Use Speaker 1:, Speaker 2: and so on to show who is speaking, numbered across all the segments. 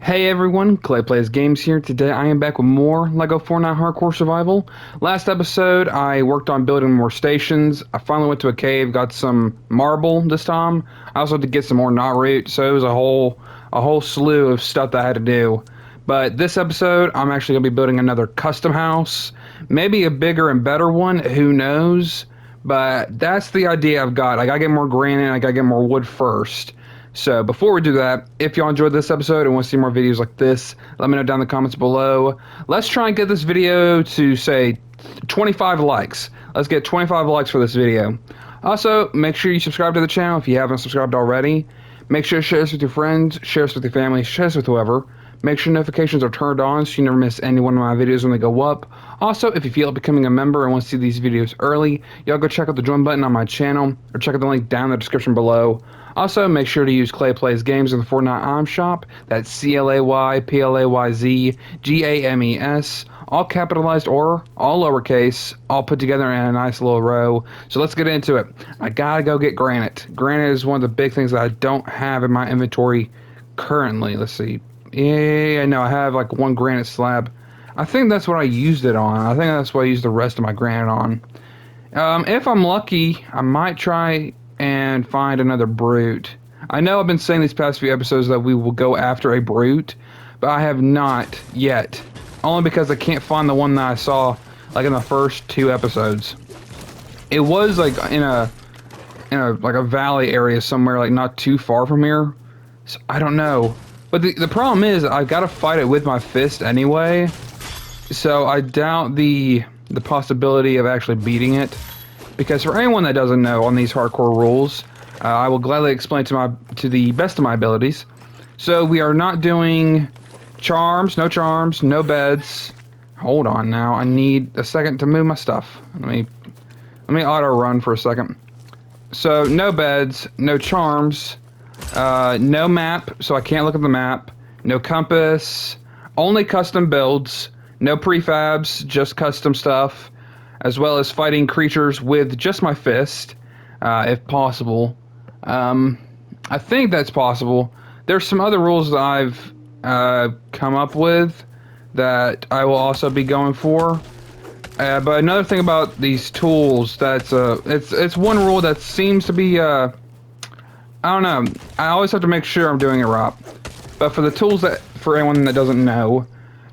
Speaker 1: Hey everyone, Clay Plays Games here. Today I am back with more LEGO Fortnite Hardcore Survival. Last episode I worked on building more stations. I finally went to a cave, got some marble this time. I also had to get some more knot root, so it was a whole slew of stuff that I had to do. But this episode I'm actually gonna be building another custom house. Maybe a bigger and better one, who knows? But that's the idea I've got. I gotta get more granite, I gotta get more wood first. So before we do that, if y'all enjoyed this episode and want to see more videos like this, let me know down in the comments below. Let's try and get this video to, say, 25 likes. Let's get 25 likes for this video. Also, make sure you subscribe to the channel if you haven't subscribed already. Make sure to share this with your friends, share this with your family, share this with whoever. Make sure notifications are turned on so you never miss any one of my videos when they go up. Also, if you feel like becoming a member and want to see these videos early, y'all go check out the join button on my channel or check out the link down in the description below. Also, make sure to use Clay Plays Games in the Fortnite Item Shop. That's ClayPlayzGames, all capitalized or all lowercase, all put together in a nice little row. So let's get into it. I gotta go get granite. Granite is one of the big things that I don't have in my inventory currently. Let's see. Yeah, no, I have like one granite slab. I think that's what I used it on. I think that's what I used the rest of my granite on. If I'm lucky, I might try and find another brute. I know I've been saying these past few episodes that we will go after a brute, but I have not yet. Only because I can't find the one that I saw like in the first two episodes. It was like in a like a valley area somewhere, like not too far from here. So I don't know. But the problem is I've got to fight it with my fist anyway. So I doubt the possibility of actually beating it. Because for anyone that doesn't know on these hardcore rules, I will gladly explain to the best of my abilities. So we are not doing charms, no beds. Hold on now, I need a second to move my stuff. Let me auto run for a second. So no beds, no charms, no map, so I can't look at the map. No compass, only custom builds, no prefabs, just custom stuff. As well as fighting creatures with just my fist, if possible. I think that's possible. There's some other rules that I've come up with that I will also be going for. But another thing about these tools, that's it's one rule that seems to be I don't know. I always have to make sure I'm doing it right. But for the tools that, for anyone that doesn't know,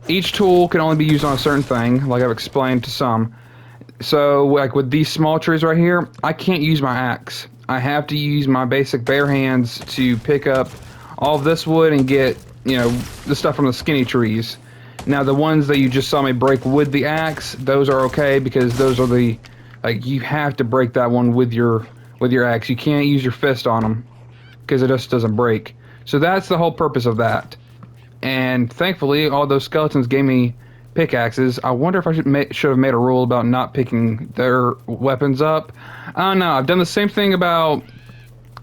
Speaker 1: each tool can only be used on a certain thing, like I've explained to some. So, like with these small trees right here, I can't use my axe. I have to use my basic bare hands to pick up all of this wood and get, the stuff from the skinny trees. Now, the ones that you just saw me break with the axe, those are okay because those are you have to break that one with your axe. You can't use your fist on them because it just doesn't break. So that's the whole purpose of that. And thankfully, all those skeletons gave me pickaxes. I wonder if I should have made a rule about not picking their weapons up. I don't know. I've done the same thing about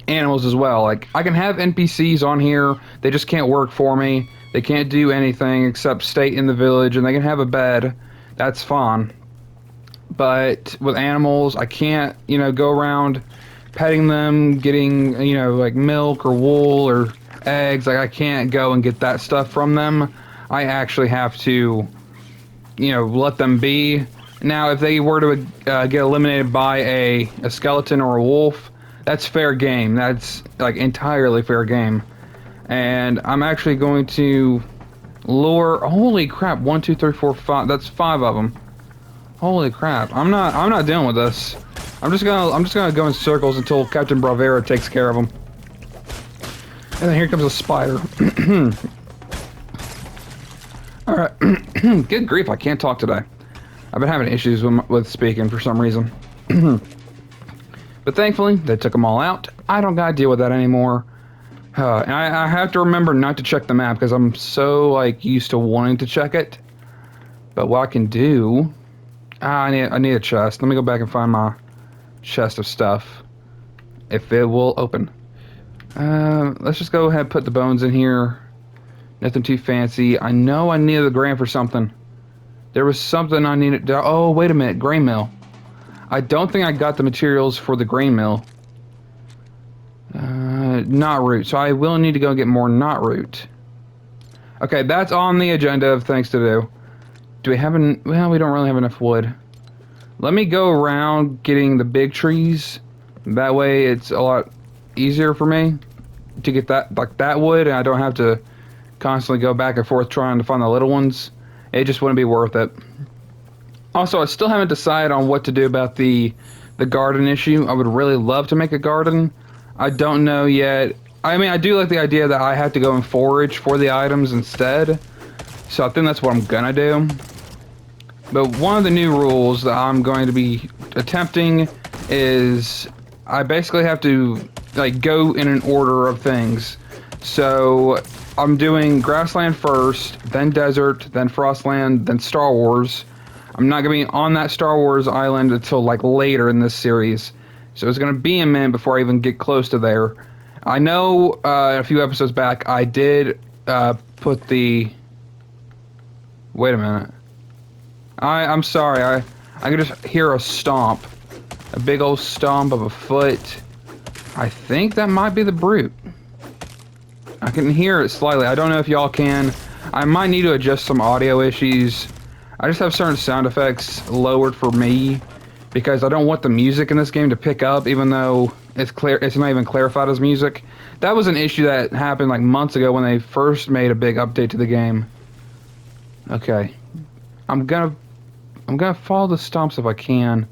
Speaker 1: animals as well. Like, I can have NPCs on here. They just can't work for me. They can't do anything except stay in the village, and they can have a bed. That's fine. But with animals, I can't, go around petting them, getting, like milk or wool or eggs. Like, I can't go and get that stuff from them. I actually have to let them be. Now, if they were to get eliminated by a skeleton or a wolf, that's fair game. That's like entirely fair game. And I'm actually going to lure. Holy crap! 1, 2, 3, 4, 5. That's 5 of them. Holy crap! I'm not dealing with this. I'm just gonna go in circles until Captain Bravera takes care of them. And then here comes a spider. Alright, good grief, I can't talk today. I've been having issues with speaking for some reason. But thankfully, they took them all out. I don't gotta deal with that anymore. And I have to remember not to check the map because I'm so, used to wanting to check it. But what I can do... I need a chest. Let me go back and find my chest of stuff. If it will open. Let's just go ahead and put the bones in here. Nothing too fancy. I know I needed the grain for something. There was something I needed. Oh, wait a minute. Grain mill. I don't think I got the materials for the grain mill. Knot root. So I will need to go get more knot root. Okay, that's on the agenda of things to do. Do we have well, we don't really have enough wood. Let me go around getting the big trees. That way it's a lot easier for me to get that, like that wood, and I don't have to constantly go back and forth trying to find the little ones. It just wouldn't be worth it. Also, I still haven't decided on what to do about the garden issue. I would really love to make a garden. I don't know yet. I mean, I do like the idea that I have to go and forage for the items instead. So I think that's what I'm gonna do. But one of the new rules that I'm going to be attempting is I basically have to like go in an order of things. So I'm doing grassland first, then desert, then frostland, then Star Wars. I'm not gonna be on that Star Wars island until like later in this series. So it's gonna be a minute before I even get close to there. I know a few episodes back I did put the... Wait a minute. I'm sorry, I could just hear a stomp. A big old stomp of a foot. I think that might be the brute. I can hear it slightly. I don't know if y'all can. I might need to adjust some audio issues. I just have certain sound effects lowered for me because I don't want the music in this game to pick up, even though it's not even clarified as music. That was an issue that happened like months ago when they first made a big update to the game. Okay. I'm gonna follow the stomps if I can.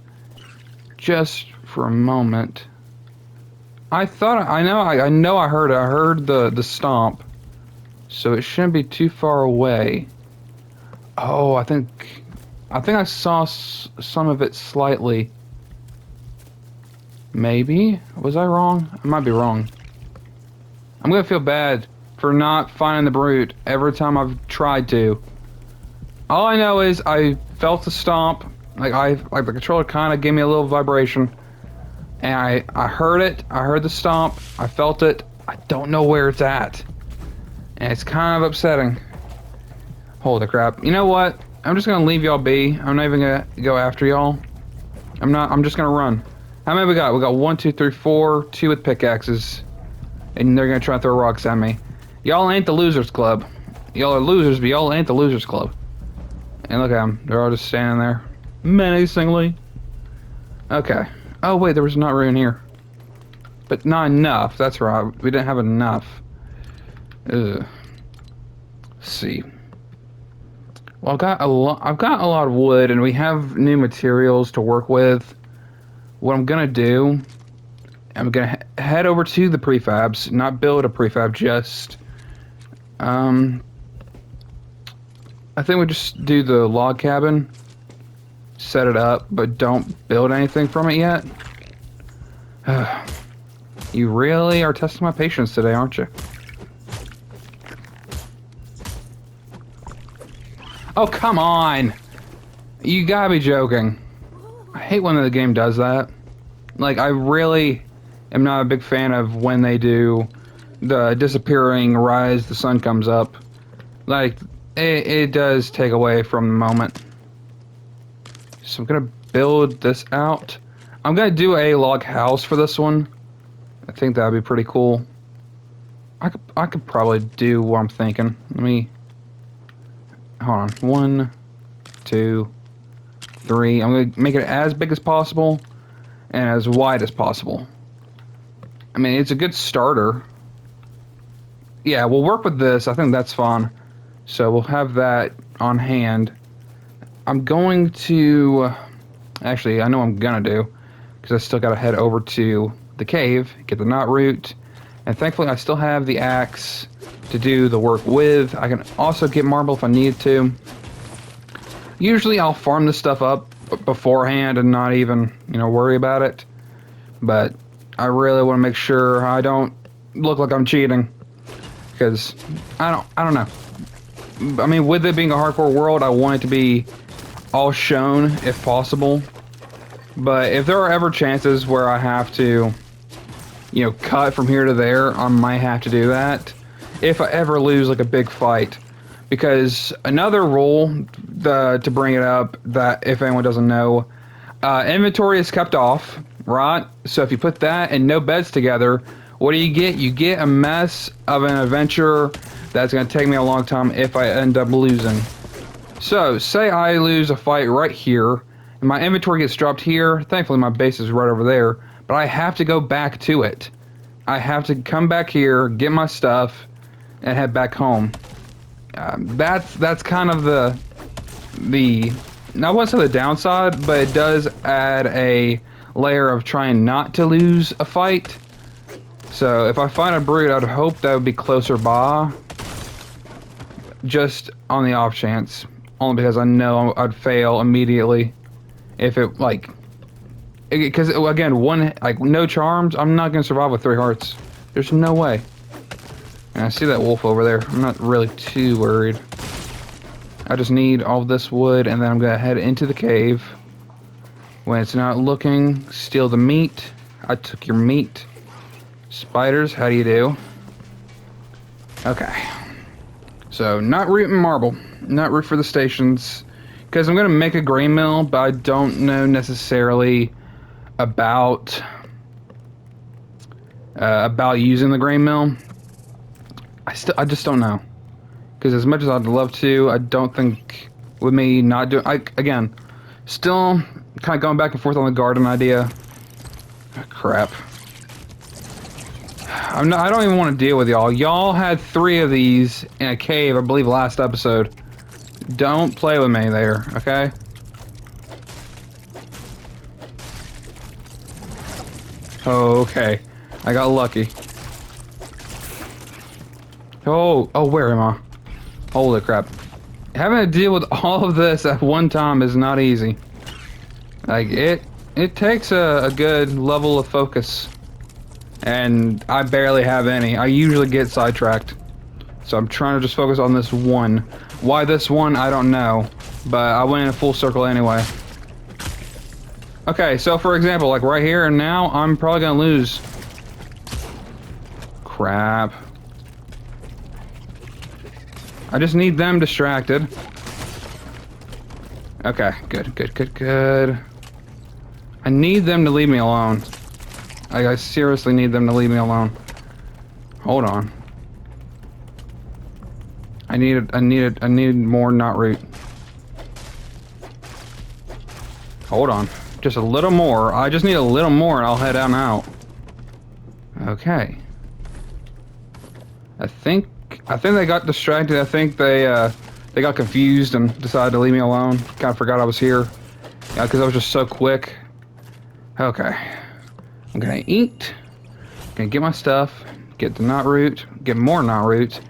Speaker 1: Just for a moment. I know I heard it. I heard the stomp. So it shouldn't be too far away. Oh, I think I saw some of it slightly. Maybe? Was I wrong? I might be wrong. I'm gonna feel bad for not finding the brute every time I've tried to. All I know is I felt the stomp. Like the controller kind of gave me a little vibration. And I heard it. I heard the stomp. I felt it. I don't know where it's at. And it's kind of upsetting. Holy crap. You know what? I'm just gonna leave y'all be. I'm not even gonna go after y'all. I'm just gonna run. How many we got? We got 1, 2, 3, 4, 2 with pickaxes. And they're gonna try to throw rocks at me. Y'all ain't the losers club. Y'all are losers, but y'all ain't the losers club. And look at them. They're all just standing there. Menacingly. Okay. Oh wait, there was not room here. But not enough. That's right. We didn't have enough. Ugh. Let's see. Well, I've got a lot of wood, and we have new materials to work with. What I'm gonna do, I'm gonna head over to the prefabs, not build a prefab, just I think we just do the log cabin, set it up, but don't build anything from it yet. You really are testing my patience today, aren't you? Oh, come on! You gotta be joking. I hate when the game does that. Like, I really am not a big fan of when they do the disappearing rise, the sun comes up. Like, it does take away from the moment. So I'm gonna build this out. I'm gonna do a log house for this one. I think that'd be pretty cool. I could probably do what I'm thinking. Let me... Hold on. 1, 2, 3. I'm gonna make it as big as possible and as wide as possible. I mean, it's a good starter. Yeah, we'll work with this. I think that's fun. So we'll have that on hand. I'm going to... Actually, I know what I'm gonna do, because I still gotta head over to the cave, get the knot root, and thankfully I still have the axe to do the work with. I can also get marble if I need to. Usually I'll farm this stuff up beforehand and not even, worry about it. But I really want to make sure I don't look like I'm cheating, because I don't know. I mean, with it being a hardcore world, I want it to be all shown if possible. But if there are ever chances where I have to, cut from here to there, I might have to do that. If I ever lose like a big fight. Because another rule to bring it up, that if anyone doesn't know, inventory is kept off, right? So if you put that and no beds together, What do you get? You get a mess of an adventure that's going to take me a long time if I end up losing. So, say I lose a fight right here, and my inventory gets dropped here. Thankfully, my base is right over there, but I have to go back to it. I have to come back here, get my stuff, and head back home. That's kind of the I wouldn't say the downside, but it does add a layer of trying not to lose a fight. So if I find a brute, I'd hope that would be closer by, just on the off chance, only because I know I'd fail immediately if it because again, no charms, I'm not gonna survive with 3 hearts. There's no way. And I see that wolf over there. I'm not really too worried. I just need all this wood, and then I'm gonna head into the cave. When it's not looking, steal the meat. I took your meat. Spiders, how do you do? Okay. So, not root and marble. Not root for the stations. Because I'm gonna make a grain mill, but I don't know necessarily about using the grain mill. I just don't know. Because as much as I'd love to, I don't think with me not doing... again, still kind of going back and forth on the garden idea. Oh, crap. I don't even want to deal with y'all. Y'all had 3 of these in a cave, I believe, last episode. Don't play with me there, okay? Okay. I got lucky. Oh, where am I? Holy crap. Having to deal with all of this at one time is not easy. Like, it takes a good level of focus. And I barely have any. I usually get sidetracked. So I'm trying to just focus on this one. Why this one, I don't know. But I went in a full circle anyway. Okay, so for example, like right here and now, I'm probably gonna lose. Crap. I just need them distracted. Okay, good. I need them to leave me alone. I seriously need them to leave me alone. Hold on. I need more not root. Hold on. Just a little more. I just need a little more and I'll head on out. Okay. I think they got distracted. I think they got confused and decided to leave me alone. Kind of forgot I was here. Yeah, because I was just so quick. Okay. I'm gonna eat. Gonna get my stuff. Get the knot root. Get more knot roots.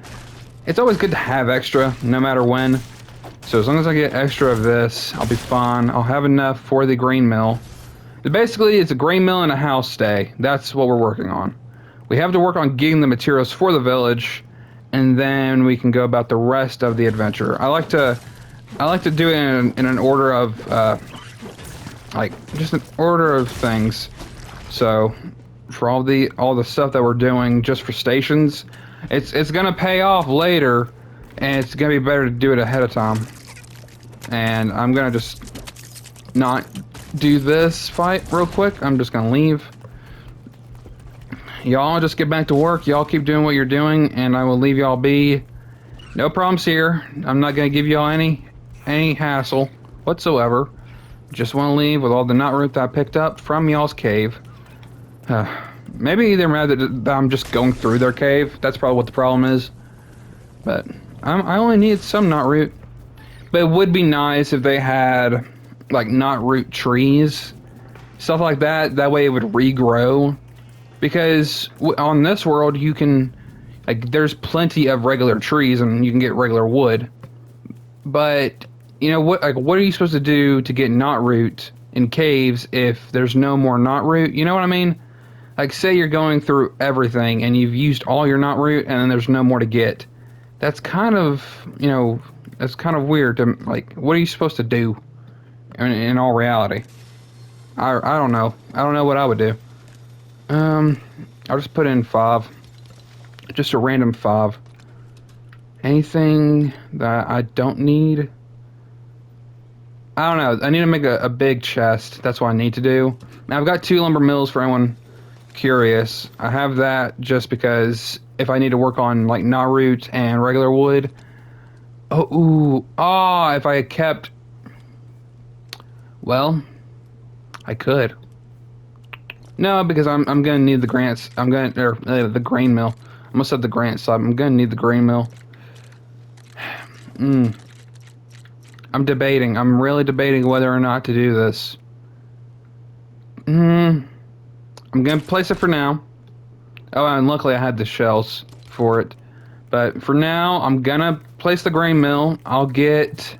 Speaker 1: It's always good to have extra, no matter when. So as long as I get extra of this, I'll be fine. I'll have enough for the grain mill. Basically, it's a grain mill and a house stay. That's what we're working on. We have to work on getting the materials for the village, and then we can go about the rest of the adventure. I like to do it in an order of just an order of things. So for all the stuff that we're doing just for stations, it's gonna pay off later, and it's gonna be better to do it ahead of time. And I'm gonna just not do this fight real quick. I'm just gonna leave. Y'all just get back to work. Y'all keep doing what you're doing, and I will leave y'all be. No problems here. I'm not gonna give y'all any hassle whatsoever. Just want to leave with all the knot root that I picked up from y'all's cave. Maybe they're mad that I'm just going through their cave. That's probably what the problem is. But I only need some knot root. But it would be nice if they had like knot root trees, stuff like that. That way it would regrow. Because on this world you can, there's plenty of regular trees and you can get regular wood. But you know what? What are you supposed to do to get knot root in caves if there's no more knot root? You know what I mean? Like, say you're going through everything and you've used all your knot root and then there's no more to get. That's kind of, that's kind of weird. What are you supposed to do in all reality? I don't know. I don't know what I would do. I'll just put in 5. Just a random 5. Anything that I don't need? I don't know. I need to make a big chest. That's what I need to do. Now, I've got 2 lumber mills for anyone curious. I have that just because if I need to work on like knot root and regular wood. Oh, ooh, if I had kept, well, I could. No, because I'm gonna need the grants. I'm gonna or the grain mill. I almost said the grant side. I'm gonna need the grain mill. Mm. I'm debating. I'm really debating whether or not to do this. Mm. I'm gonna place it for now. Oh, and luckily I had the shells for it. But for now, I'm gonna place the grain mill. I'll get.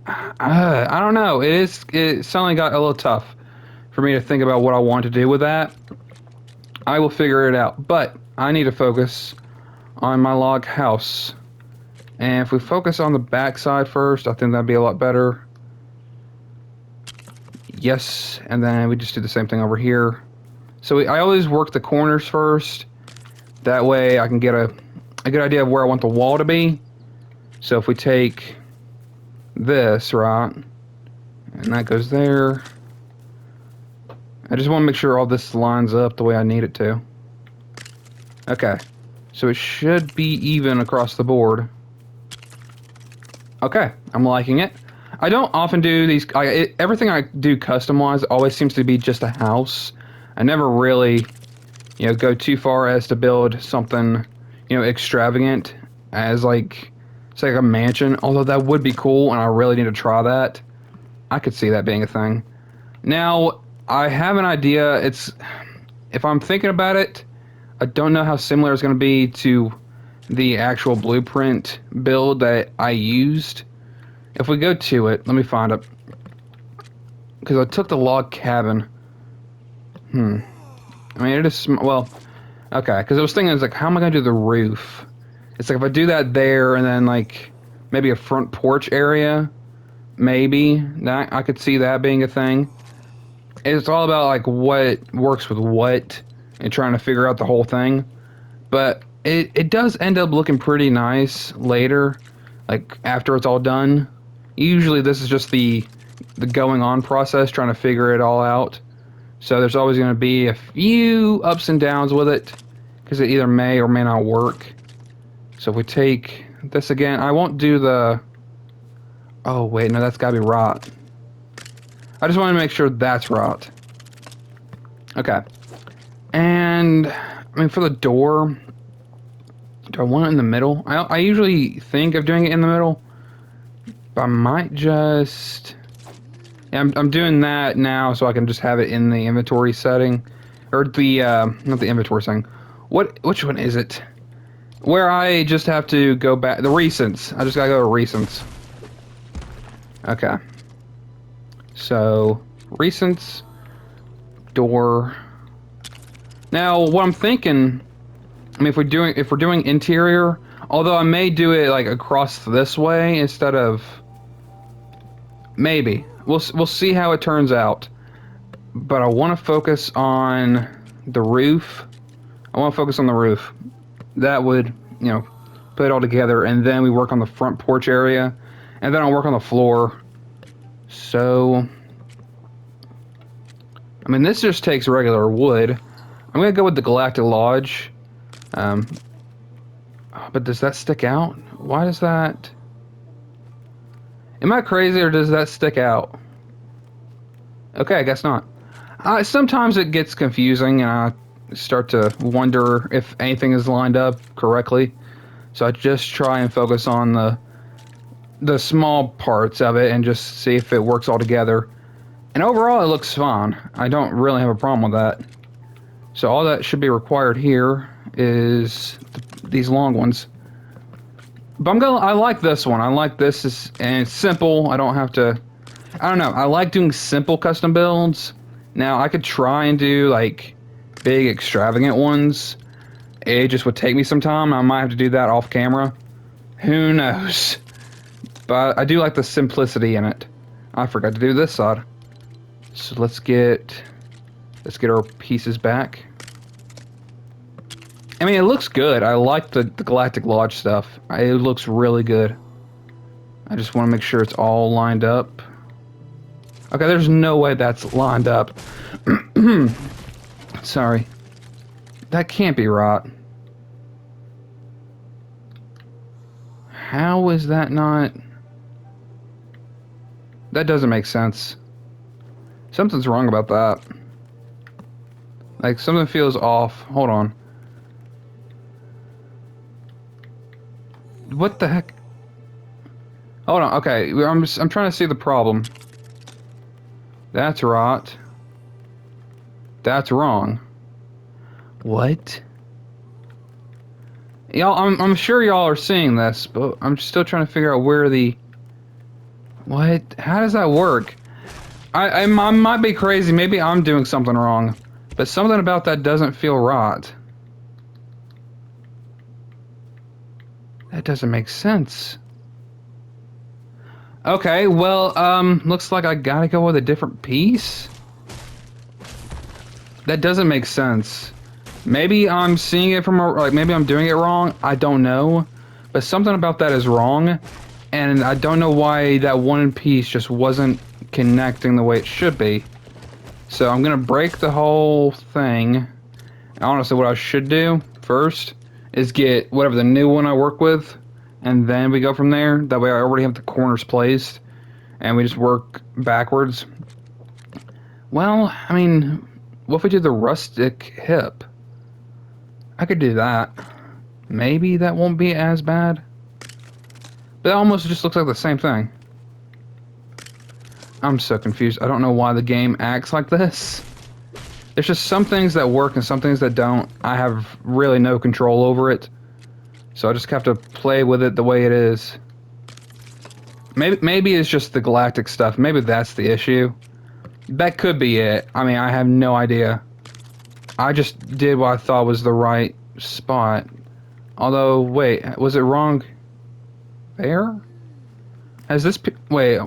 Speaker 1: I don't know. It suddenly got a little tough for me to think about what I want to do with that. I will figure it out. But I need to focus on my log house. And if we focus on the back side first, I think that'd be a lot better. Yes, and then we just do the same thing over here. So I always work the corners first. That way I can get a good idea of where I want the wall to be. So if we take this, right, and that goes there. I just want to make sure all this lines up the way I need it to. Okay, so it should be even across the board. Okay, I'm liking it. I don't often do these. Everything I do custom-wise always seems to be just a house. I never really, go too far as to build something, extravagant as like, say, like a mansion. Although that would be cool, and I really need to try that. I could see that being a thing. Now, I have an idea. If I'm thinking about it, I don't know how similar it's going to be to the actual blueprint build that I used. If we go to it, let me find it. Because I took the log cabin. I mean, it is, well, okay. Because I was thinking, like, how am I going to do the roof? It's like if I do that there and then, like, maybe a front porch area, maybe. That, I could see that being a thing. It's all about, like, what works with what and trying to figure out the whole thing. But it does end up looking pretty nice later, like, after it's all done. Usually this is just the going on process, trying to figure it all out. So there's always going to be a few ups and downs with it, because it either may or may not work. So if we take this again, I won't do the... Oh, wait, no, that's got to be rot. I just want to make sure that's rot. Okay. And, I mean, for the door, do I want it in the middle? I usually think of doing it in the middle. I might just... Yeah, I'm doing that now so I can just have it in the inventory setting. Or the, not the inventory setting. Which one is it? Where I just have to go back... The recents. I just gotta go to recents. Okay. So, recents. Door. Now, what I'm thinking... I mean, if we're doing interior... Although I may do it, like, across this way instead of... Maybe. We'll see how it turns out. But I want to focus on the roof. I want to focus on the roof. That would, put it all together. And then we work on the front porch area. And then I'll work on the floor. So... I mean, this just takes regular wood. I'm going to go with the Galactic Lodge. But does that stick out? Why does that... Am I crazy or does that stick out? Okay, I guess not. Sometimes it gets confusing and I start to wonder if anything is lined up correctly. So I just try and focus on the small parts of it and just see if it works all together. And overall it looks fine. I don't really have a problem with that. So all that should be required here is these long ones. But I like this one. I like this, and it's simple. I don't have to... I don't know. I like doing simple custom builds. Now, I could try and do, like, big, extravagant ones. It just would take me some time. I might have to do that off camera. Who knows? But I do like the simplicity in it. I forgot to do this side. So let's get our pieces back. I mean, it looks good. I like the Galactic Lodge stuff. It looks really good. I just want to make sure it's all lined up. Okay, there's no way that's lined up. Sorry. That can't be right. How is that not... That doesn't make sense. Something's wrong about that. Like, something feels off. Hold on. What the heck? Hold on, okay. I'm trying to see the problem. That's right. That's wrong. What? Y'all, I'm sure y'all are seeing this, but I'm still trying to figure out where the... What? How does that work? I might be crazy. Maybe I'm doing something wrong. But something about that doesn't feel right. That doesn't make sense. Okay, well, looks like I gotta go with a different piece? That doesn't make sense. Maybe I'm seeing it from, like, maybe I'm doing it wrong. I don't know. But something about that is wrong. And I don't know why that one piece just wasn't connecting the way it should be. So I'm gonna break the whole thing. Honestly, what I should do first is get whatever the new one I work with, and then we go from there. That way I already have the corners placed, and we just work backwards. Well, I mean, what if we do the rustic hip? I could do that. Maybe that won't be as bad. But it almost just looks like the same thing. I'm so confused. I don't know why the game acts like this. There's just some things that work and some things that don't. I have really no control over it. So I just have to play with it the way it is. Maybe it's just the galactic stuff. Maybe that's the issue. That could be it. I mean, I have no idea. I just did what I thought was the right spot. Although, wait, was it wrong there? Has this... Wait.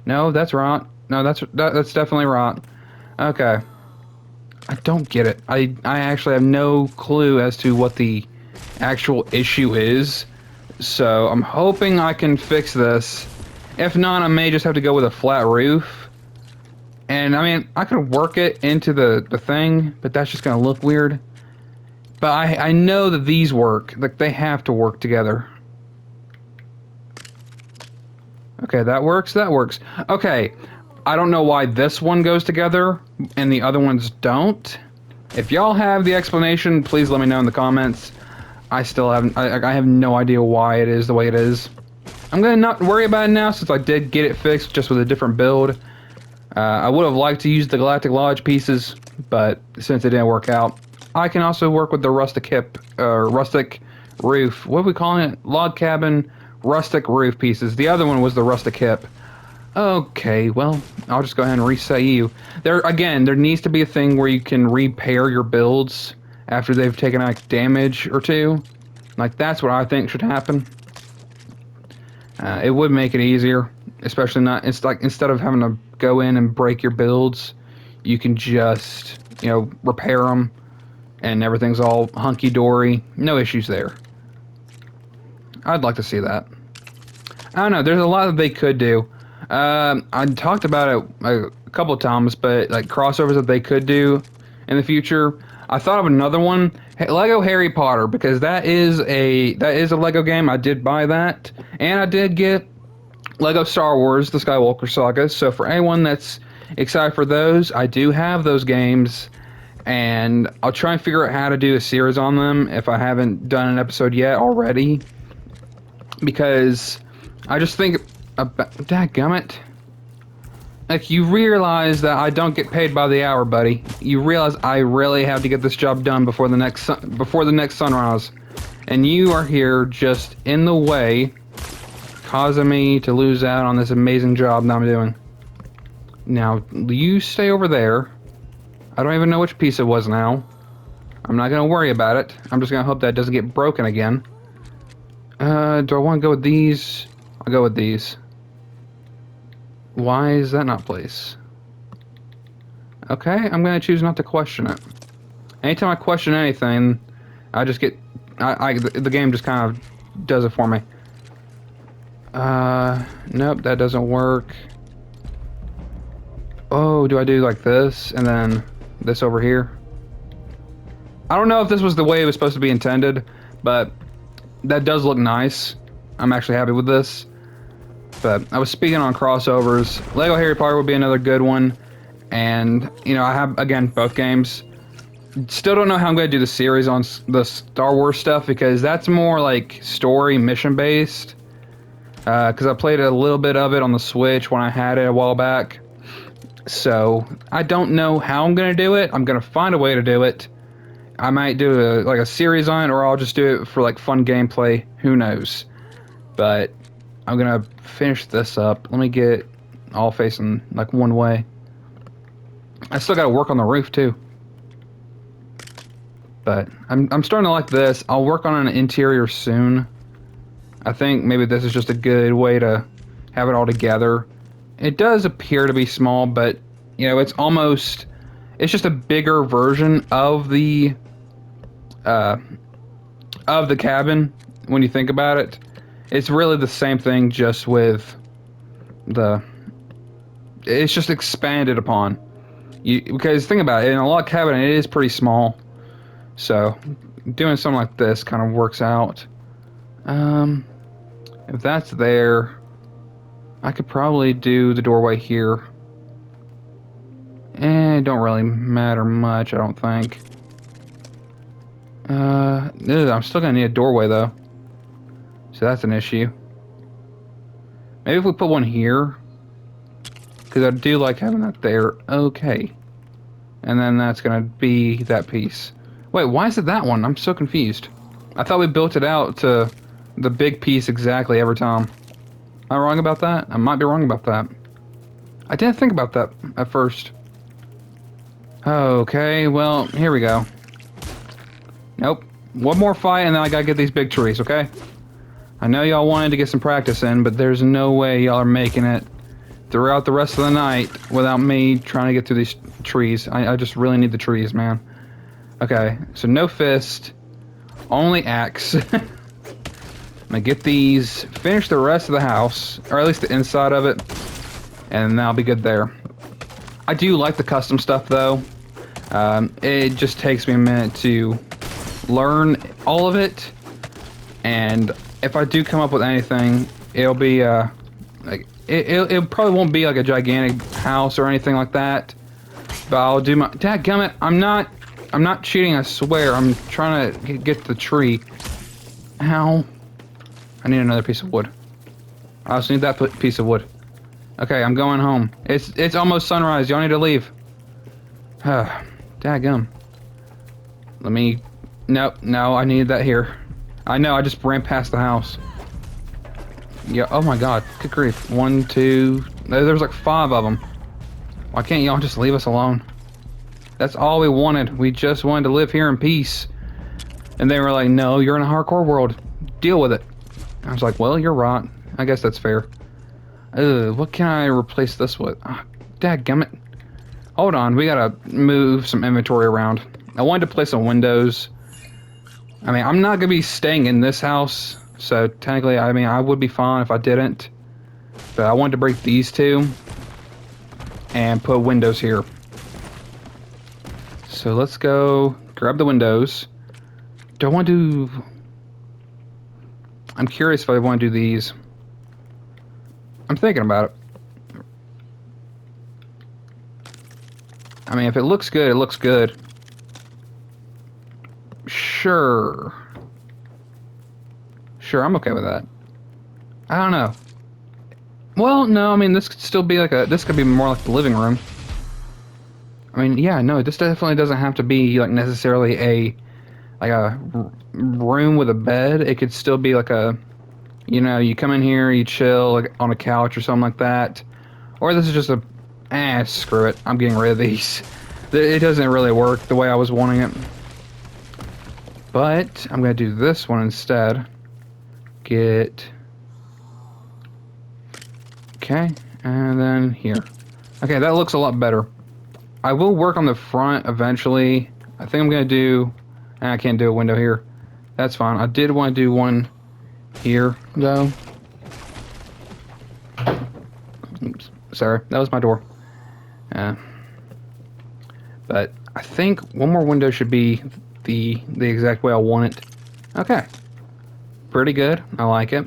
Speaker 1: No, that's right. No, that's definitely right. Okay. I don't get it. I actually have no clue as to what the actual issue is. So I'm hoping I can fix this. If not, I may just have to go with a flat roof. And I mean, I could work it into the thing, but that's just gonna look weird. But I know that these work. Like, they have to work together. Okay, that works, that works. Okay, I don't know why this one goes together and the other ones don't. If y'all have the explanation, please let me know in the comments. I still haven't, I have no idea why it is the way it is. I'm gonna not worry about it now since I did get it fixed just with a different build. I would have liked to use the Galactic Lodge pieces, but since it didn't work out, I can also work with the rustic hip, rustic roof. What are we calling it? Log cabin, rustic roof pieces. The other one was the rustic hip. Okay, well, I'll just go ahead and reset you. There needs to be a thing where you can repair your builds after they've taken like damage or two. Like, that's what I think should happen. It would make it easier, especially not. It's like instead of having to go in and break your builds, you can just, you know, repair them, and everything's all hunky dory. No issues there. I'd like to see that. I don't know. There's a lot that they could do. I talked about it a couple of times, but like crossovers that they could do in the future. I thought of another one, Lego Harry Potter, because that is a Lego game. I did buy that, and I did get Lego Star Wars: The Skywalker Saga. So for anyone that's excited for those, I do have those games, and I'll try and figure out how to do a series on them if I haven't done an episode yet already. Because I just think about, dadgummit. Like, you realize that I don't get paid by the hour, buddy. You realize I really have to get this job done before the next sunrise. And you are here just in the way, causing me to lose out on this amazing job that I'm doing. Now, you stay over there. I don't even know which piece it was now. I'm not going to worry about it. I'm just going to hope that doesn't get broken again. Do I want to go with these? I'll go with these. Why is that not placed? Okay, I'm going to choose not to question it. Anytime I question anything, I just get... the game just kind of does it for me. Nope, that doesn't work. Oh, do I do like this, and then this over here? I don't know if this was the way it was supposed to be intended, but that does look nice. I'm actually happy with this. But I was speaking on crossovers. Lego Harry Potter would be another good one. And, you know, I have, again, both games. Still don't know how I'm going to do the series on the Star Wars stuff because that's more like story mission based. Because I played a little bit of it on the Switch when I had it a while back. So I don't know how I'm going to do it. I'm going to find a way to do it. I might do like a series on it, or I'll just do it for like fun gameplay. Who knows? But I'm going to finish this up. Let me get all facing like one way. I still got to work on the roof too. But I'm starting to like this. I'll work on an interior soon. I think maybe this is just a good way to have it all together. It does appear to be small, but you know, it's just a bigger version of the cabin when you think about it. It's really the same thing, just with it's just expanded upon. Because think about it, in a log cabin it is pretty small. So doing something like this kind of works out. If that's there, I could probably do the doorway here. It don't really matter much, I don't think. I'm still gonna need a doorway though. So that's an issue. Maybe if we put one here, because I do like having that there. Okay. And then that's gonna be that piece. Wait, why is it that one? I'm so confused. I thought we built it out to the big piece exactly every time. Am I wrong about that? I might be wrong about that. I didn't think about that at first. Okay, well, here we go. Nope. One more fight and then I gotta get these big trees, okay? I know y'all wanted to get some practice in, but there's no way y'all are making it throughout the rest of the night without me trying to get through these trees. I just really need the trees, man. Okay, so no fist, only axe. I'm gonna get these, finish the rest of the house, or at least the inside of it, and then I'll be good there. I do like the custom stuff though. It just takes me a minute to learn all of it, and if I do come up with anything, it'll be like it probably won't be like a gigantic house or anything like that. But I'll do my dadgummit. I'm not cheating, I swear. I'm trying to get the tree. Ow. I need another piece of wood. I also need that piece of wood. Okay, I'm going home. It's almost sunrise. Y'all need to leave. Dadgum. Let me... Nope, no, I needed that here. I know, I just ran past the house. Yeah, oh my god. Good grief. 1, 2... There's like 5 of them. Why can't y'all just leave us alone? That's all we wanted. We just wanted to live here in peace. And they were like, no, you're in a hardcore world. Deal with it. I was like, well, you're right. I guess that's fair. What can I replace this with? Dadgummit. Hold on, we gotta move some inventory around. I wanted to place some windows. I mean, I'm not gonna be staying in this house, so technically, I mean, I would be fine if I didn't. But I wanted to break these two and put windows here. So let's go grab the windows. Do I want to do... I'm curious if I want to do these. I'm thinking about it. I mean, if it looks good, it looks good. Sure. Sure, I'm okay with that. I don't know. Well, no, I mean, this could still be like a... This could be more like the living room. I mean, yeah, no, this definitely doesn't have to be like necessarily a room with a bed. It could still be like a, you know, you come in here, you chill like on a couch or something like that. Or this is just a, screw it, I'm getting rid of these. It doesn't really work the way I was wanting it. But I'm gonna do this one instead. Okay, and then here. Okay, that looks a lot better. I will work on the front eventually. I think I'm gonna do... I can't do a window here. That's fine. I did want to do one here, though. Oops. Sorry. That was my door. But I think one more window should be the exact way I want it. Okay, pretty good. I like it.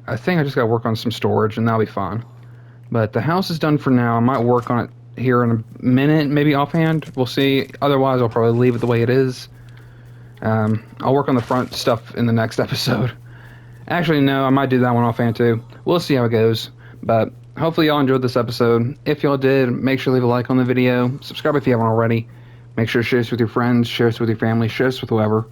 Speaker 1: I think I just gotta work on some storage, and that'll be fine. But the house is done for now. I might work on it here in a minute, maybe offhand. We'll see. Otherwise, I'll probably leave it the way it is. I'll work on the front stuff in the next episode. Actually, no, I might do that one offhand too. We'll see how it goes. But hopefully y'all enjoyed this episode. If y'all did, make sure to leave a like on the video. Subscribe if you haven't already. Make sure to share this with your friends, share this with your family, share this with whoever.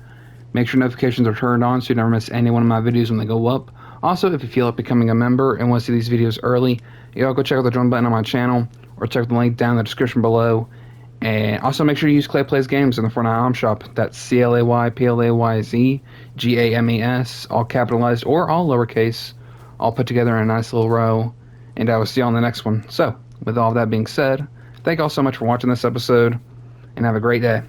Speaker 1: Make sure notifications are turned on so you never miss any one of my videos when they go up. Also, if you feel like becoming a member and want to see these videos early, y'all go check out the join button on my channel or check the link down in the description below. And also make sure you use Clay Plays Games in the Fortnite item shop. That's ClayPlayzGames, all capitalized or all lowercase, all put together in a nice little row. And I will see you on the next one. So, with all that being said, thank you all so much for watching this episode, and have a great day.